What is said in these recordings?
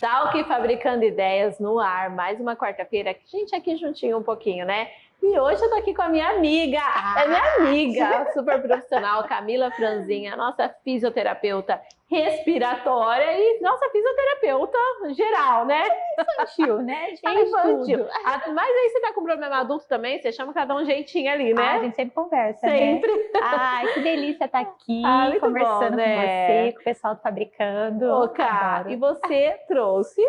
Talk Fabricando Ideias no ar, mais uma quarta-feira, gente aqui juntinho um pouquinho, né? E hoje eu tô aqui com a minha amiga, super profissional, Camila Franzinha, nossa fisioterapeuta respiratória e nossa fisioterapeuta geral, né? Infantil, né? Infantil. Mas aí você tá com problema adulto também, você chama cada um jeitinho ali, né? A gente sempre conversa, sempre. Né? Ai, que delícia estar aqui bom, conversando né? com você, com o pessoal do Fabricando. Ô, Cá, e você trouxe...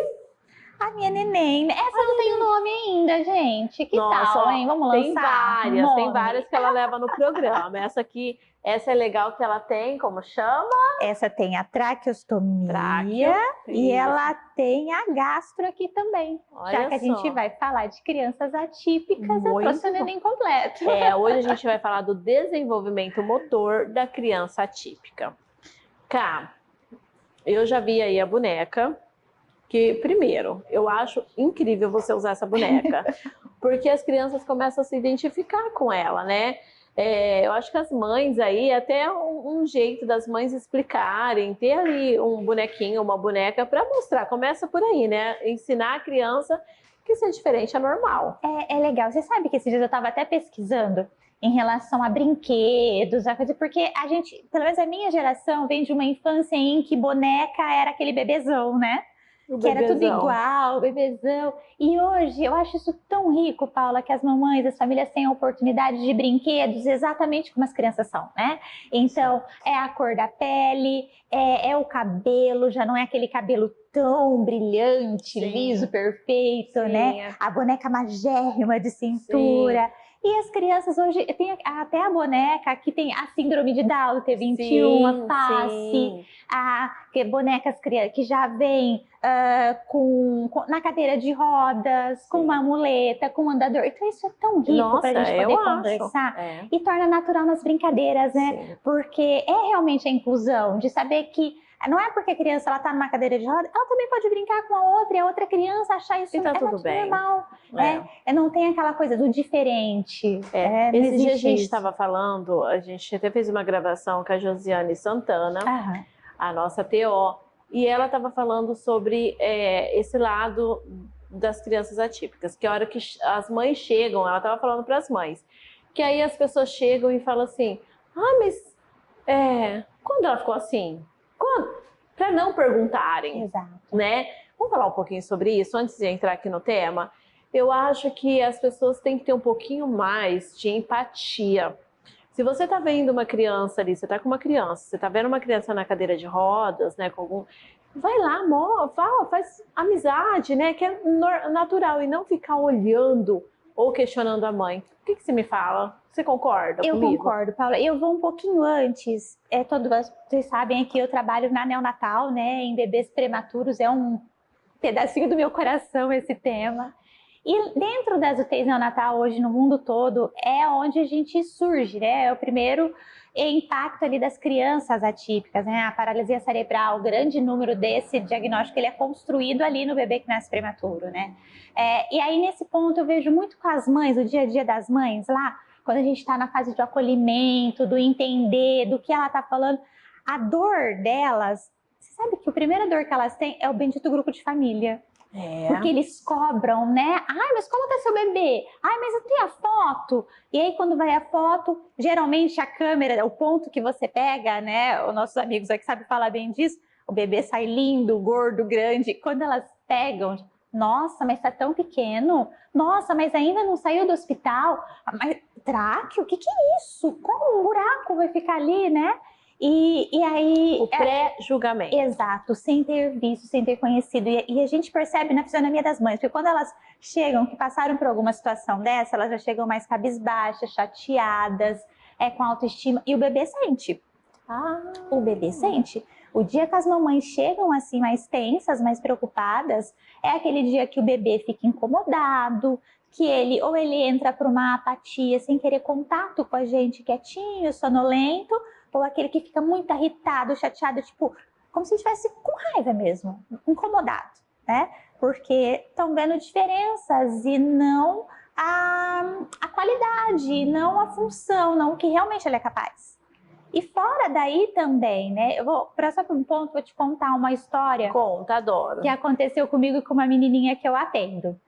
A minha neném. Essa não tem o nome ainda, gente. Que Nossa, tal, hein? Vamos lançar? Tem várias que ela leva no programa. Essa é legal que ela tem, como chama? Essa tem a traqueostomia e ela tem a gastro aqui também. Olha já que a gente vai falar de crianças atípicas, eu trouxe o neném completo. Hoje a gente vai falar do desenvolvimento motor da criança atípica. Cá, eu já vi aí a boneca. Que, primeiro, eu acho incrível você usar essa boneca, porque as crianças começam a se identificar com ela, né? Eu acho que as mães aí, até um jeito das mães explicarem, ter ali um bonequinho, uma boneca para mostrar, começa por aí, né? Ensinar a criança que ser diferente é normal. É legal, você sabe que esses dias eu estava até pesquisando em relação a brinquedos, a coisa, porque a gente, pelo menos a minha geração, vem de uma infância em que boneca era aquele bebezão, né? Que era tudo igual, bebezão. E hoje eu acho isso tão rico, Paula, que as mamães, as famílias têm a oportunidade de brinquedos exatamente como as crianças são, né? Então, é a cor da pele, é o cabelo, já não é aquele cabelo tão brilhante, liso, perfeito, né? A boneca magérrima de cintura. E as crianças hoje, tem até a boneca que tem a síndrome de Down, T21, a face, bonecas que já vem na cadeira de rodas, com uma muleta, com um andador. Então isso é tão rico para a gente poder conversar e torna natural nas brincadeiras, né? Porque é realmente a inclusão, de saber que não é porque a criança está numa cadeira de roda, ela também pode brincar com a outra e a outra criança achar isso normal. Não tem aquela coisa do diferente. Esse dia a gente estava falando, a gente até fez uma gravação com a Josiane Santana, a nossa TO, e ela estava falando sobre esse lado das crianças atípicas, que a hora que as mães chegam, ela estava falando para as mães, que aí as pessoas chegam e falam assim, mas quando ela ficou assim? Para não perguntarem, né? Vamos falar um pouquinho sobre isso antes de entrar aqui no tema? Eu acho que as pessoas têm que ter um pouquinho mais de empatia. Se você está vendo uma criança ali, você está com uma criança, você está vendo uma criança na cadeira de rodas, né? Vai lá, fala, faz amizade, né? Que é natural, e não ficar olhando ou questionando a mãe. O que você me fala? Você concorda comigo? Eu concordo, Paula. Eu vou um pouquinho antes. Vocês sabem que eu trabalho na neonatal, né? Em bebês prematuros. É um pedacinho do meu coração esse tema. E dentro das UTIs neonatal hoje no mundo todo é onde a gente surge, né? É o primeiro impacto ali das crianças atípicas, né? A paralisia cerebral, o grande número desse diagnóstico, ele é construído ali no bebê que nasce prematuro, né? E aí nesse ponto eu vejo muito com as mães, o dia a dia das mães lá, quando a gente está na fase do acolhimento, do entender, do que ela está falando, a dor delas, você sabe que a primeira dor que elas têm é o bendito grupo de família. Porque eles cobram, né? Ai, mas como tá seu bebê? Ai, mas eu tenho a foto. E aí, quando vai a foto, geralmente a câmera, o ponto que você pega, né? Os nossos amigos aqui sabem falar bem disso. O bebê sai lindo, gordo, grande. Quando elas pegam, nossa, mas tá tão pequeno. Nossa, mas ainda não saiu do hospital. Mas tráqueo? O que é isso? Como um buraco vai ficar ali, né? E aí... O pré-julgamento. Exato, sem ter visto, sem ter conhecido. E a gente percebe na fisionomia das mães, porque quando elas chegam, que passaram por alguma situação dessa, elas já chegam mais cabisbaixas, chateadas, com autoestima, e o bebê sente. O bebê sente. O dia que as mamães chegam assim mais tensas, mais preocupadas, é aquele dia que o bebê fica incomodado, que ele entra para uma apatia sem querer contato com a gente, quietinho, sonolento, ou aquele que fica muito irritado, chateado, tipo, como se estivesse com raiva mesmo, incomodado, né? Porque estão vendo diferenças e não a qualidade, não a função, não o que realmente ele é capaz. E fora daí também, né? Eu vou, para só por um ponto, vou te contar uma história. Conta, adoro. Que aconteceu comigo e com uma menininha que eu atendo.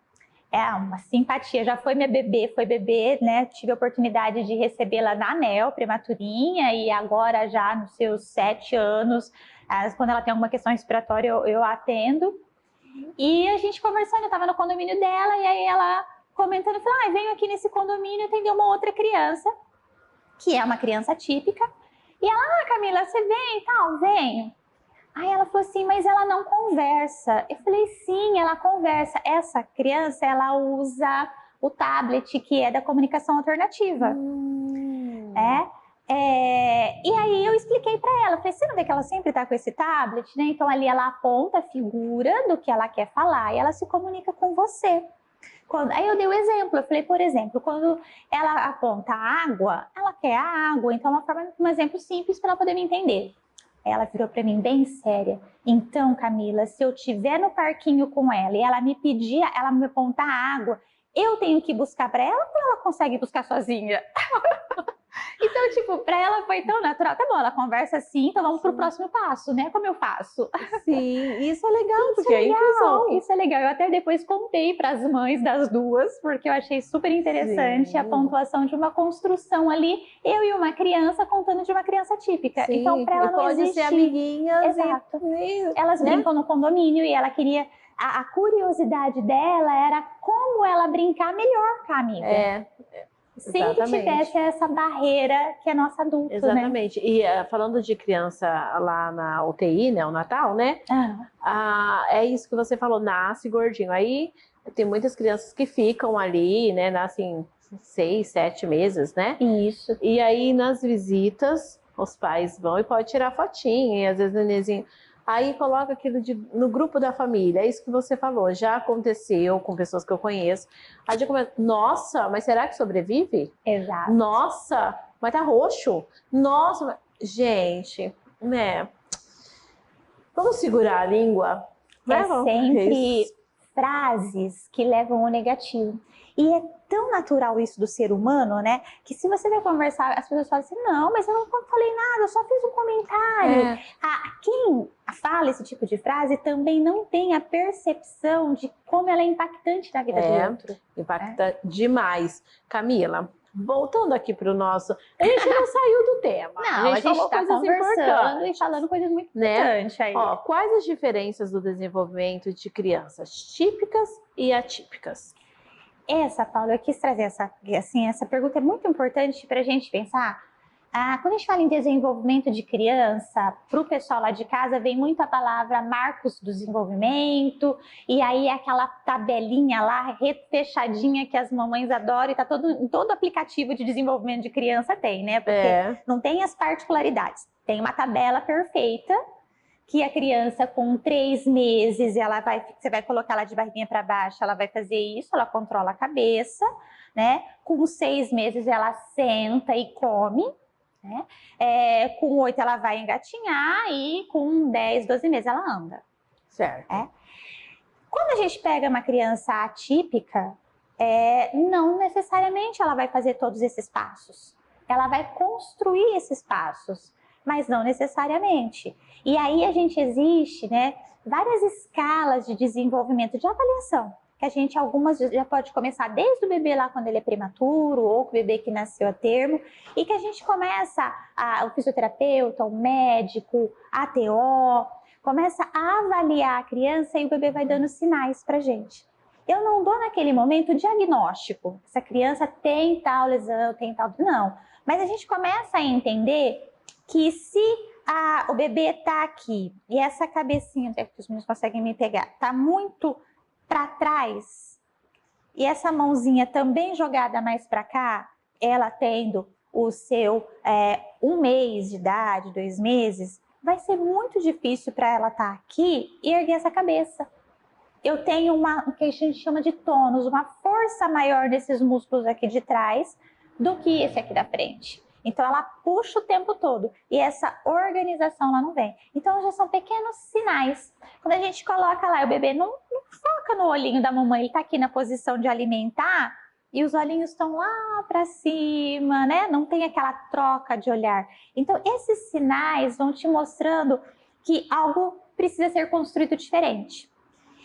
É uma simpatia, já foi minha bebê, foi bebê, né? Tive a oportunidade de recebê-la na ANEL, prematurinha, e agora já nos seus 7 anos, quando ela tem alguma questão respiratória, eu atendo. E a gente conversando, eu estava no condomínio dela, e aí ela comentando, falou, venho aqui nesse condomínio atender uma outra criança, que é uma criança típica. E ela, Camila, você vem e tal? Venho. Aí ela falou assim, mas ela não conversa. Eu falei, sim, ela conversa. Essa criança, ela usa o tablet, que é da comunicação alternativa. E aí eu expliquei para ela, falei, você não vê que ela sempre está com esse tablet, né? Então ali ela aponta a figura do que ela quer falar e ela se comunica com você. Aí eu dei o exemplo, eu falei, por exemplo, quando ela aponta a água, ela quer a água, então um exemplo simples para ela poder me entender. Ela virou para mim bem séria. Então, Camila, se eu estiver no parquinho com ela e ela me pedir, ela me apontar a água, eu tenho que buscar para ela ou ela consegue buscar sozinha? Então, tipo, para ela foi tão natural. Tá bom, ela conversa assim, então vamos pro próximo passo, né? Como eu faço? Sim, isso é legal, porque é inclusão. Isso é legal. Eu até depois contei para as mães das duas, porque eu achei super interessante a pontuação de uma construção ali, eu e uma criança contando de uma criança típica. Sim, então, para ela não pode existir... ser amiguinhas. Exato. Elas brincam no condomínio e ela queria... A curiosidade dela era como ela brincar melhor com a amiga. Sem que tivesse essa barreira que é nossa adulta, exatamente. Né? E falando de criança lá na UTI, né, o Natal, né? É isso que você falou, nasce gordinho. Aí tem muitas crianças que ficam ali, né? Nascem 6, 7 meses, né? Isso. E aí nas visitas, os pais vão e pode tirar fotinho, e às vezes o nenenzinho... Aí coloca aquilo no grupo da família, é isso que você falou, já aconteceu com pessoas que eu conheço. Aí já começa, nossa, mas será que sobrevive? Exato. Nossa, mas tá roxo. Nossa, gente, né? Vamos segurar a língua? Sempre frases que levam ao negativo. E é tão natural isso do ser humano, né? Que se você vai conversar, as pessoas falam assim, não, mas eu não falei nada, eu só fiz um comentário. Quem fala esse tipo de frase também não tem a percepção de como ela é impactante na vida do outro. Impacta demais. Camila, voltando aqui para o nosso... A gente não saiu do tema. Não, a gente está conversando e falando coisas muito importantes aí. Quais as diferenças do desenvolvimento de crianças típicas e atípicas? Paula, eu quis trazer essa pergunta é muito importante para a gente pensar. Quando a gente fala em desenvolvimento de criança, para o pessoal lá de casa vem muito a palavra marcos do desenvolvimento, e aí aquela tabelinha lá, fechadinha que as mamães adoram, e tá todo aplicativo de desenvolvimento de criança tem, né? Porque não tem as particularidades. Tem uma tabela perfeita, que a criança com 3 meses, você vai colocar ela de barriguinha para baixo, ela vai fazer isso, ela controla a cabeça, né? Com 6 meses ela senta e come, né? Com 8 ela vai engatinhar e com 10, 12 meses ela anda. Certo. Quando a gente pega uma criança atípica, não necessariamente ela vai fazer todos esses passos. Ela vai construir esses passos, mas não necessariamente. E aí existe, né, várias escalas de desenvolvimento de avaliação, que algumas já pode começar desde o bebê lá quando ele é prematuro, ou o bebê que nasceu a termo, e que a gente começa, o fisioterapeuta, o médico, a TO, começa a avaliar a criança e o bebê vai dando sinais pra gente. Eu não dou naquele momento diagnóstico, essa criança tem tal lesão, tem tal... Não, mas a gente começa a entender que se o bebê está aqui e essa cabecinha, até que os meninos conseguem me pegar, está muito para trás e essa mãozinha também jogada mais para cá, ela tendo o seu 1 mês de idade, 2 meses, vai ser muito difícil para ela estar aqui e erguer essa cabeça. Eu tenho o que a gente chama de tônus, uma força maior desses músculos aqui de trás do que esse aqui da frente. Então ela puxa o tempo todo e essa organização lá não vem. Então já são pequenos sinais. Quando a gente coloca lá, o bebê não foca no olhinho da mamãe, ele está aqui na posição de alimentar, e os olhinhos estão lá para cima, né? Não tem aquela troca de olhar. Então, esses sinais vão te mostrando que algo precisa ser construído diferente.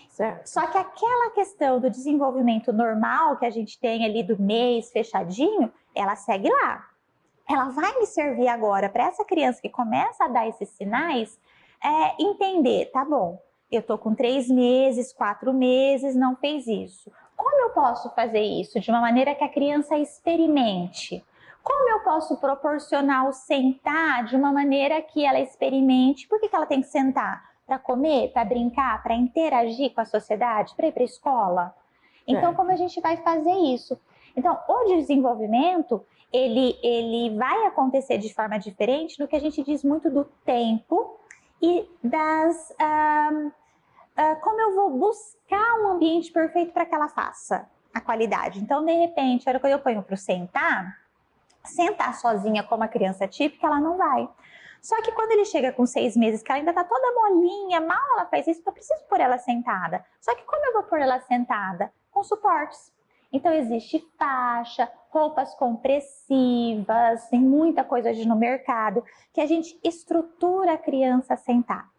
Certo. Só que aquela questão do desenvolvimento normal que a gente tem ali do mês fechadinho, ela segue lá. Ela vai me servir agora para essa criança que começa a dar esses sinais, entender, tá bom, eu tô com 3 meses, 4 meses, não fez isso. Como eu posso fazer isso de uma maneira que a criança experimente? Como eu posso proporcionar o sentar de uma maneira que ela experimente? Por que ela tem que sentar? Para comer, para brincar, para interagir com a sociedade, para ir para a escola? Então, como a gente vai fazer isso? Então, o desenvolvimento, ele vai acontecer de forma diferente do que a gente diz muito do tempo e das... como eu vou buscar um ambiente perfeito para que ela faça a qualidade. Então, de repente, a hora que eu ponho para o sentar sozinha como a criança típica, ela não vai. Só que quando ele chega com 6 meses, que ela ainda está toda molinha, mal ela faz isso, eu preciso pôr ela sentada. Só que como eu vou pôr ela sentada? Com suportes. Então, existe faixa, roupas compressivas, tem muita coisa hoje no mercado, que a gente estrutura a criança a sentar.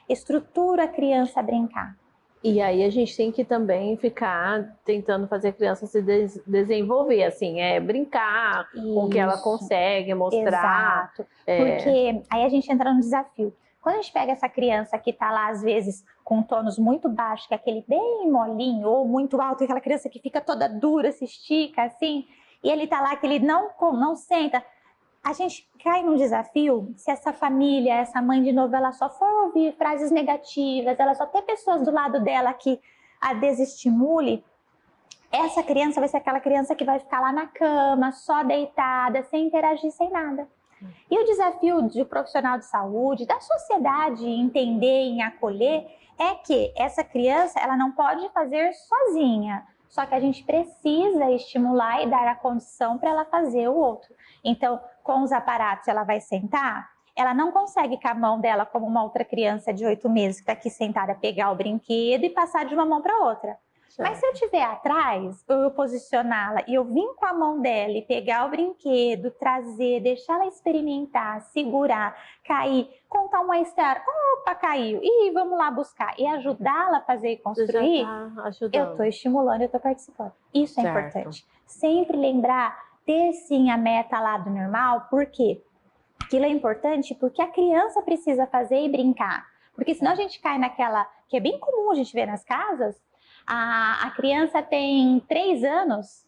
Estrutura a criança a brincar. E aí a gente tem que também ficar tentando fazer a criança se desenvolver, assim, brincar Isso, com o que ela consegue, mostrar. Exato, porque aí a gente entra no desafio. Quando a gente pega essa criança que tá lá, às vezes, com tônus muito baixo, que é aquele bem molinho, ou muito alto, aquela criança que fica toda dura, se estica, assim, e ele tá lá que ele não senta, a gente cai num desafio se essa família, essa mãe de novo, ela só for ouvir frases negativas, ela só ter pessoas do lado dela que a desestimule, essa criança vai ser aquela criança que vai ficar lá na cama, só deitada, sem interagir, sem nada. E o desafio do profissional de saúde, da sociedade entender e acolher, é que essa criança, ela não pode fazer sozinha. Só que a gente precisa estimular e dar a condição para ela fazer o outro. Então, com os aparatos, ela vai sentar, ela não consegue com a mão dela, como uma outra criança de 8 meses que está aqui sentada, pegar o brinquedo e passar de uma mão para outra. Mas se eu estiver atrás, eu posicioná-la e eu vim com a mão dela e pegar o brinquedo, trazer, deixar ela experimentar, segurar, cair, contar uma história, opa, caiu, e vamos lá buscar, e ajudá-la a fazer e construir, eu estou estimulando, eu estou participando. Isso é importante. Sempre lembrar, ter sim a meta lá do normal, por quê? Aquilo é importante porque a criança precisa fazer e brincar. Porque senão a gente cai naquela, que é bem comum a gente ver nas casas, a criança tem 3 anos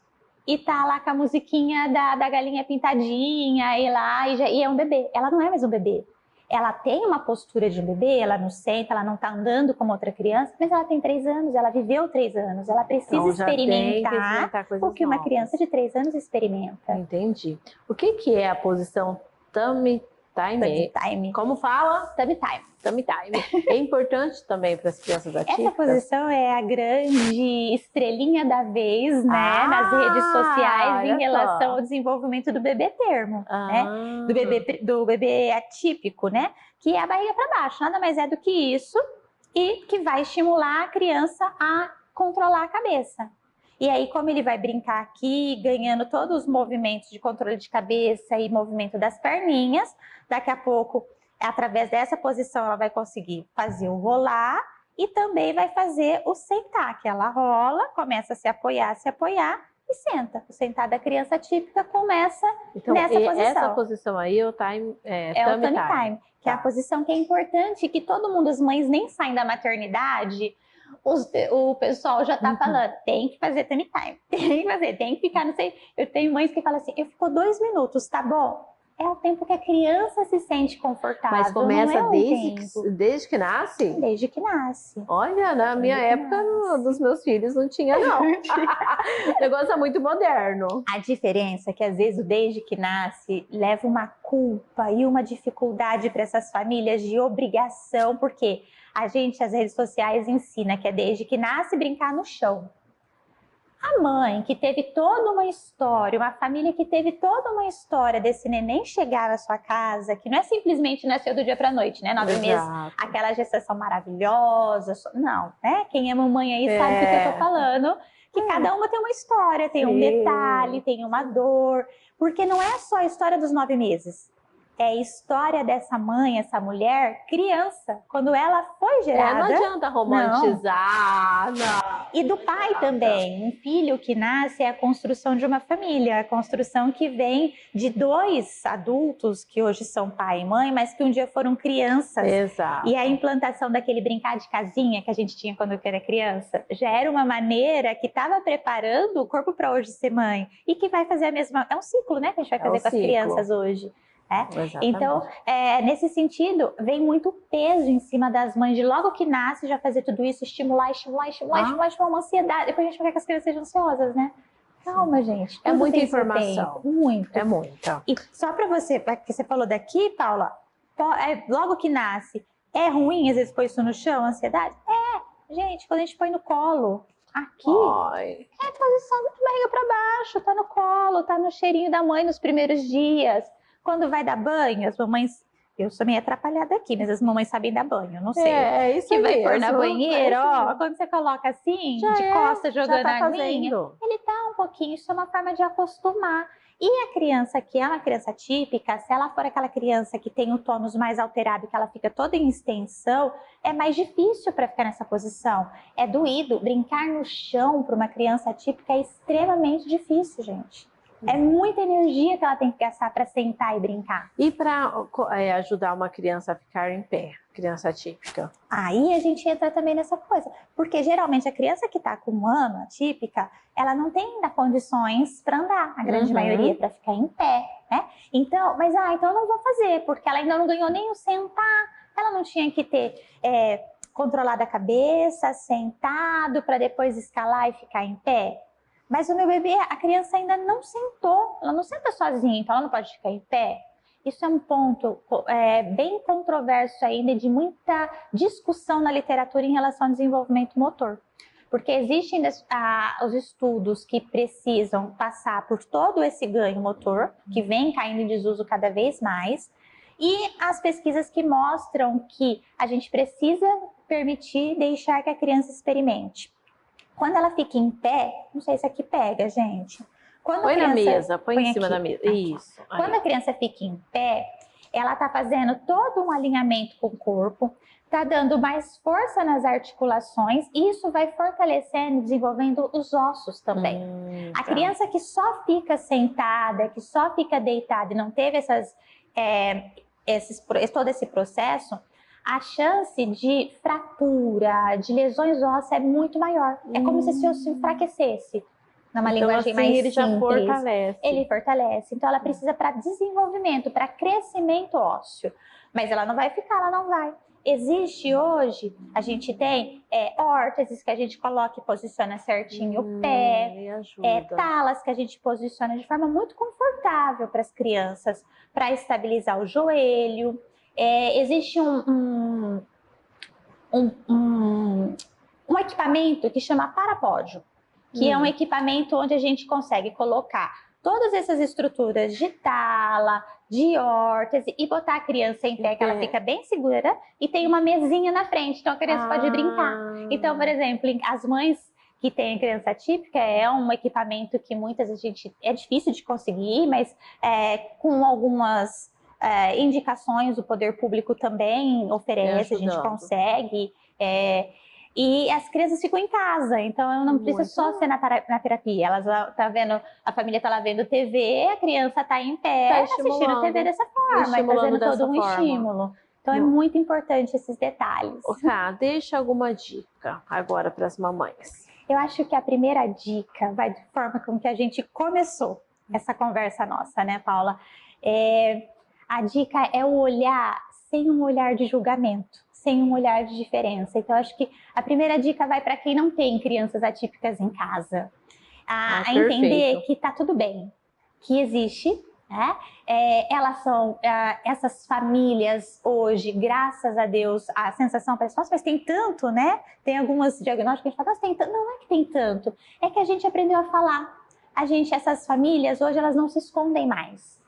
e tá lá com a musiquinha da galinha pintadinha e é um bebê. Ela não é mais um bebê. Ela tem uma postura de um bebê, ela não senta, ela não tá andando como outra criança, mas ela tem 3 anos, ela viveu 3 anos, ela precisa experimentar o que uma criança de 3 anos experimenta. Entendi. O que é a posição tummy time? Como fala? Tummy time. Tummy time. É importante também para as crianças atípicas? Essa posição é a grande estrelinha da vez, né, nas redes sociais em relação ao desenvolvimento do bebê termo, né, do bebê atípico, né, que é a barriga para baixo, nada mais é do que isso, e que vai estimular a criança a controlar a cabeça. E aí, como ele vai brincar aqui, ganhando todos os movimentos de controle de cabeça e movimento das perninhas, daqui a pouco, através dessa posição, ela vai conseguir fazer o rolar e também vai fazer o sentar, que ela rola, começa a se apoiar e senta. O sentar da criança típica começa nessa posição. Essa posição aí o tummy time, que é a posição que é importante, que todo mundo, as mães nem saem da maternidade, o pessoal já tá falando, tem que fazer tummy time, tem que ficar, não sei, eu tenho mães que falam assim, eu fico 2 minutos, tá bom? É o tempo que a criança se sente confortável. Mas começa desde que nasce? Desde que nasce. Olha, na minha época, dos meus filhos, não tinha, não. O negócio é muito moderno. A diferença é que, às vezes, o desde que nasce leva uma culpa e uma dificuldade para essas famílias de obrigação, porque a gente, as redes sociais, ensina que é desde que nasce brincar no chão. A mãe que teve toda uma história, uma família que teve toda uma história desse neném chegar na sua casa, que não é simplesmente nasceu do dia para a noite, né? 9 meses, aquela gestação maravilhosa. Não, né? Quem é mamãe aí sabe do que eu tô falando. que cada uma tem uma história, tem um detalhe, tem uma dor, porque não é só a história dos 9 meses. É a história dessa mãe, essa mulher, criança, quando ela foi gerada. Não adianta romantizar. Não. E do pai também. Um filho que nasce é a construção de uma família, a construção que vem de 2 adultos que hoje são pai e mãe, mas que um dia foram crianças. Exato. E a implantação daquele brincar de casinha que a gente tinha quando eu era criança já era uma maneira que estava preparando o corpo para hoje ser mãe. E que vai fazer a mesma. É um ciclo, né? Que a gente vai fazer com as crianças hoje. Então, nesse sentido, vem muito peso em cima das mães de logo que nasce já fazer tudo isso, estimular uma ansiedade. Depois a gente quer que as crianças sejam ansiosas, né? Calma, gente. É muita informação. Muito. É muita. E só para você, que você falou daqui, Paula, logo que nasce, é ruim às vezes pôr isso no chão, ansiedade? Gente, quando a gente põe no colo, aqui, é a posição da barriga para baixo, tá no colo, tá no cheirinho da mãe nos primeiros dias. Quando vai dar banho, as mamães... Eu sou meio atrapalhada aqui, mas as mamães sabem dar banho, não sei. É isso que mesmo. Vai pôr na banheira, quando você coloca assim, de costas, jogando a aguinha, ele tá um pouquinho, isso é uma forma de acostumar. E a criança que é uma criança típica, se ela for aquela criança que tem o tônus mais alterado, que ela fica toda em extensão, é mais difícil para ficar nessa posição. É doído. Brincar no chão para uma criança típica é extremamente difícil, gente. É muita energia que ela tem que gastar para sentar e brincar. E para ajudar uma criança a ficar em pé, criança típica? Aí a gente entra também nessa coisa. Porque geralmente a criança que está com 1 ano, atípica, ela não tem ainda condições para andar, a grande maioria, para ficar em pé, né? Então, então eu não vou fazer, porque ela ainda não ganhou nem o sentar. Ela não tinha que ter controlado a cabeça, sentado, para depois escalar e ficar em pé. Mas o meu bebê, a criança ainda não sentou, ela não senta sozinha, então ela não pode ficar em pé. Isso é um ponto bem controverso ainda, de muita discussão na literatura em relação ao desenvolvimento motor. Porque existem os estudos que precisam passar por todo esse ganho motor, que vem caindo em desuso cada vez mais, e as pesquisas que mostram que a gente precisa permitir deixar que a criança experimente. Quando ela fica em pé, não sei se aqui pega, gente. Põe na mesa, põe em cima da mesa. Isso. Quando a criança fica em pé, ela tá fazendo todo um alinhamento com o corpo, tá dando mais força nas articulações, e isso vai fortalecendo, desenvolvendo os ossos também. A criança que só fica sentada, que só fica deitada e não teve todo esse processo, a chance de fratura, de lesões ósseas é muito maior. É como se esse osso enfraquecesse. Numa linguagem mais ele simples. Já fortalece. Ele fortalece. Então, ela precisa para desenvolvimento, para crescimento ósseo. Mas ela não vai ficar, ela não vai. Existe hoje, a gente tem órteses que a gente coloca e posiciona certinho o pé. Talas que a gente posiciona de forma muito confortável para as crianças, para estabilizar o joelho. Existe um equipamento que chama parapódio, que é um equipamento onde a gente consegue colocar todas essas estruturas de tala, de órtese e botar a criança em pé, que ela fica bem segura, e tem uma mesinha na frente, então a criança pode brincar. Então, por exemplo, as mães que têm criança típica, é um equipamento que muitas vezes é difícil de conseguir, mas com algumas indicações o poder público também oferece, a gente consegue. E as crianças ficam em casa, então não precisa só ser na terapia. Elas tá vendo, a família tá lá vendo TV, a criança tá em pé, assistindo TV dessa forma, e fazendo todo um estímulo. Então é muito importante esses detalhes. Deixa alguma dica agora para as mamães. Eu acho que a primeira dica vai de forma com que a gente começou essa conversa nossa, né, Paula? A dica é o olhar sem um olhar de julgamento, sem um olhar de diferença. Então, acho que a primeira dica vai para quem não tem crianças atípicas em casa. A entender que tá tudo bem, que existe, né? Elas são, essas famílias hoje, graças a Deus, a sensação parece, nossa, mas tem tanto, né? Tem algumas diagnósticos que a gente fala, nossa, tem tanto. Não é que tem tanto, é que a gente aprendeu a falar. Essas famílias, hoje, elas não se escondem mais.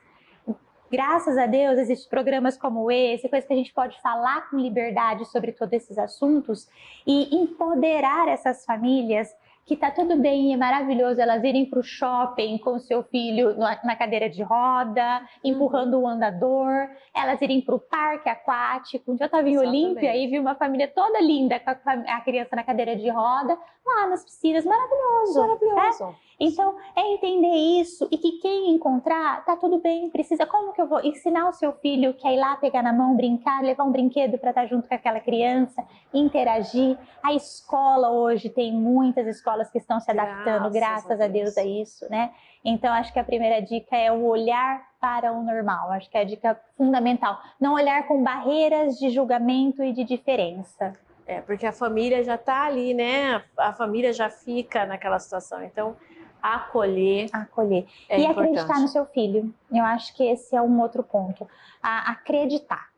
Graças a Deus, existem programas como esse, coisas que a gente pode falar com liberdade sobre todos esses assuntos e empoderar essas famílias que tá tudo bem e é maravilhoso elas irem para o shopping com o seu filho na cadeira de roda, empurrando o andador, elas irem para o parque aquático. Um dia eu estava em Olímpia e vi uma família toda linda com a criança na cadeira de roda, lá nas piscinas, maravilhoso. Maravilhoso. Né? Então, é entender isso e que quem encontrar, tá tudo bem, precisa, como que eu vou ensinar o seu filho que é ir lá pegar na mão, brincar, levar um brinquedo para estar junto com aquela criança, interagir. A escola hoje tem muitas escolas que estão se adaptando, graças a Deus a isso, né? Então, acho que a primeira dica é o olhar para o normal, acho que é a dica fundamental. Não olhar com barreiras de julgamento e de diferença. Porque a família já tá ali, né? A família já fica naquela situação, então acolher é e importante. Acreditar no seu filho. Eu acho que esse é um outro ponto. Acreditar.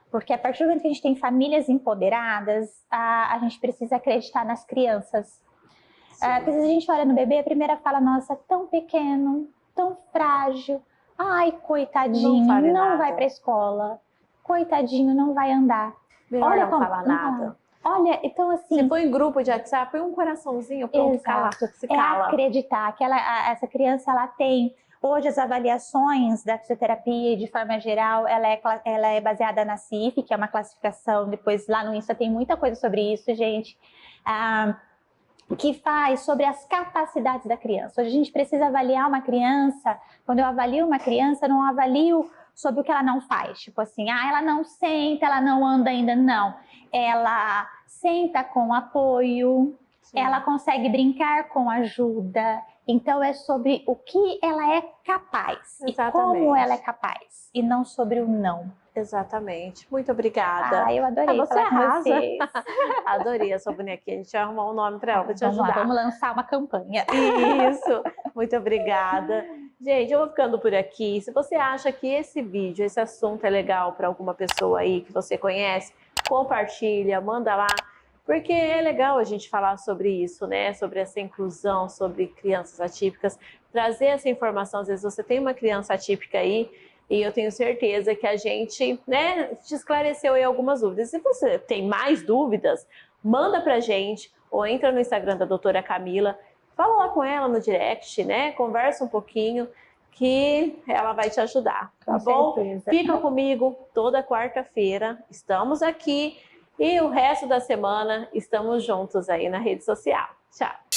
Porque a partir do momento que a gente tem famílias empoderadas, a gente precisa acreditar nas crianças. Porque se a gente olha no bebê, a primeira fala, nossa, tão pequeno, tão frágil. Ai, coitadinho, não vai para a escola. Coitadinho, não vai andar. Melhor olha não falar nada. Olha, então assim... Se põe em grupo de WhatsApp, põe um coraçãozinho, pronto, se cala. Acreditar que essa criança, ela tem... Hoje, as avaliações da fisioterapia, de forma geral, ela é baseada na CIF, que é uma classificação, depois lá no Insta tem muita coisa sobre isso, gente, que faz sobre as capacidades da criança. Hoje a gente precisa avaliar uma criança, quando eu avalio uma criança, não avalio sobre o que ela não faz, tipo assim, ela não senta, ela não anda ainda, não. Ela senta com apoio, ela consegue brincar com ajuda. Então é sobre o que ela é capaz e como ela é capaz, e não sobre o não. Exatamente. Muito obrigada. Eu adorei você falar arrasa. Com vocês. Adorei a sua bonequinha. A gente vai arrumar um nome para ela, para te ajudar. Vamos lançar uma campanha. Isso. Muito obrigada. Gente, eu vou ficando por aqui. Se você acha que esse vídeo, esse assunto é legal para alguma pessoa aí que você conhece, compartilha, manda lá. Porque é legal a gente falar sobre isso, né? Sobre essa inclusão, sobre crianças atípicas. Trazer essa informação. Às vezes você tem uma criança atípica aí e eu tenho certeza que a gente, né, te esclareceu aí algumas dúvidas. Se você tem mais dúvidas, manda pra gente ou entra no Instagram da doutora Camila, fala lá com ela no direct, né? Conversa um pouquinho que ela vai te ajudar, tá bom? Fica comigo toda quarta-feira. Estamos aqui. E o resto da semana estamos juntos aí na rede social. Tchau!